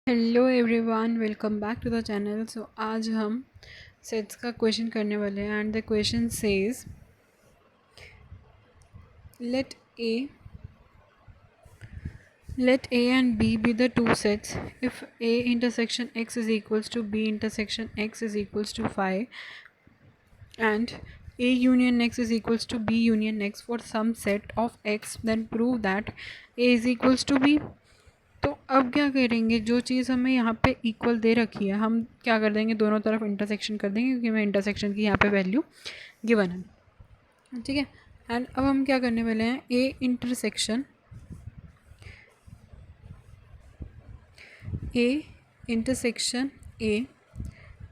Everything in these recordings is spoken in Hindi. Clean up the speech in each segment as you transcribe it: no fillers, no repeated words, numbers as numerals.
Hello everyone, welcome back to the channel. So आज हम सेट्स का क्वेश्चन करने वाले हैं and the question says let A and B be the two sets if A intersection X is equals to B intersection X is equals to 5 and A union X is equals to B union X for some set of X, then prove that A is equals to B। तो अब क्या करेंगे, जो चीज़ हमें यहाँ पे इक्वल दे रखी है हम क्या कर देंगे, दोनों तरफ इंटरसेक्शन कर देंगे क्योंकि हमें इंटरसेक्शन की यहाँ पे वैल्यू गिवन है। ठीक है, एंड अब हम क्या करने वाले हैं, ए इंटरसेक्शन ए,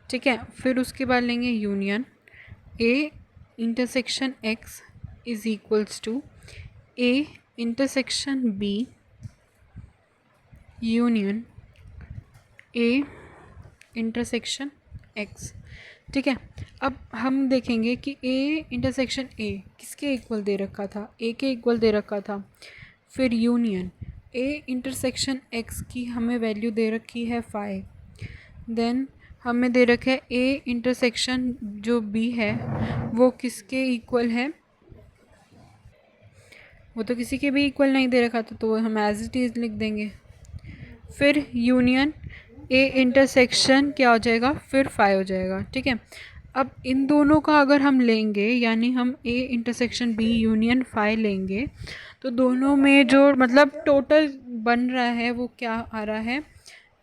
ठीक है, फिर उसके बाद लेंगे union A intersection X is equals to A intersection B union A intersection X. ठीक है, अब हम देखेंगे कि ए इंटरसेक्शन ए किसके इक्वल दे रखा था, ए के इक्वल दे रखा था। फिर यूनियन ए इंटरसेक्शन एक्स की हमें वैल्यू दे रखी है 5। देन हमें दे रखा है ए इंटरसेक्शन जो बी है वो किसके इक्वल है, वो तो किसी के भी इक्वल नहीं दे रखा था, तो हम एज इट इज़ लिख देंगे। फिर यूनियन ए इंटरसेक्शन क्या हो जाएगा, फिर 5 हो जाएगा। ठीक है, अब इन दोनों का अगर हम लेंगे, यानी हम ए इंटरसेक्शन बी यूनियन 5 लेंगे, तो दोनों में जो मतलब टोटल बन रहा है वो क्या आ रहा है,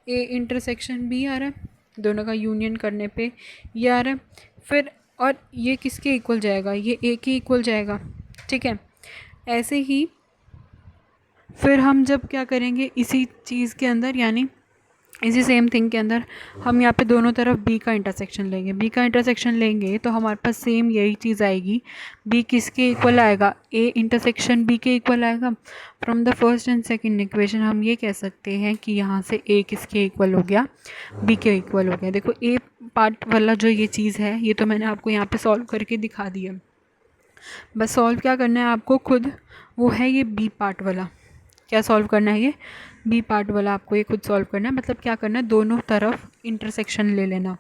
ए इंटरसेक्शन बी आ रहा है, दोनों का यूनियन करने पे ये आ रहा है। फिर और ये किसके इक्वल जाएगा, ये ए के इक्वल जाएगा। ठीक है, ऐसे ही फिर हम जब क्या करेंगे, इसी चीज़ के अंदर यानी इसी सेम थिंग के अंदर हम यहाँ पे दोनों तरफ b का इंटरसेक्शन लेंगे। b का इंटरसेक्शन लेंगे तो हमारे पास सेम यही चीज़ आएगी, b किसके इक्वल आएगा, a इंटरसेक्शन b के इक्वल आएगा। From the first and second equation हम ये कह सकते हैं कि यहाँ से a किसके इक्वल हो गया, b के इक्वल हो गया। देखो a पार्ट वाला जो ये चीज़ है ये तो मैंने आपको यहाँ पर सॉल्व करके दिखा दिया, बस सॉल्व क्या करना है आपको खुद, वो है ये b पार्ट वाला। क्या सॉल्व करना है, ये बी पार्ट वाला आपको ये खुद सॉल्व करना है। मतलब क्या करना है, दोनों तरफ इंटरसेक्शन ले लेना।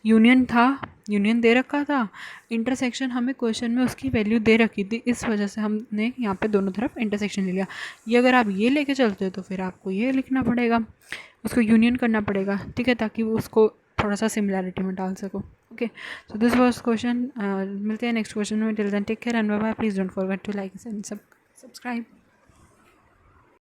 यूनियन था, यूनियन दे रखा था, इंटरसेक्शन हमें क्वेश्चन में उसकी वैल्यू दे रखी थी, इस वजह से हमने यहाँ पे दोनों तरफ इंटरसेक्शन ले लिया। ये अगर आप ये लेके चलते हो तो फिर आपको ये लिखना पड़ेगा, उसको यूनियन करना पड़ेगा। ठीक है, ताकि वो उसको थोड़ा सा सिमिलैरिटी में डाल सको। Okay, so this was question. मिलते हैं नेक्स्ट क्वेश्चन में। Till then take care and bye bye. Please don't forget to like and subscribe.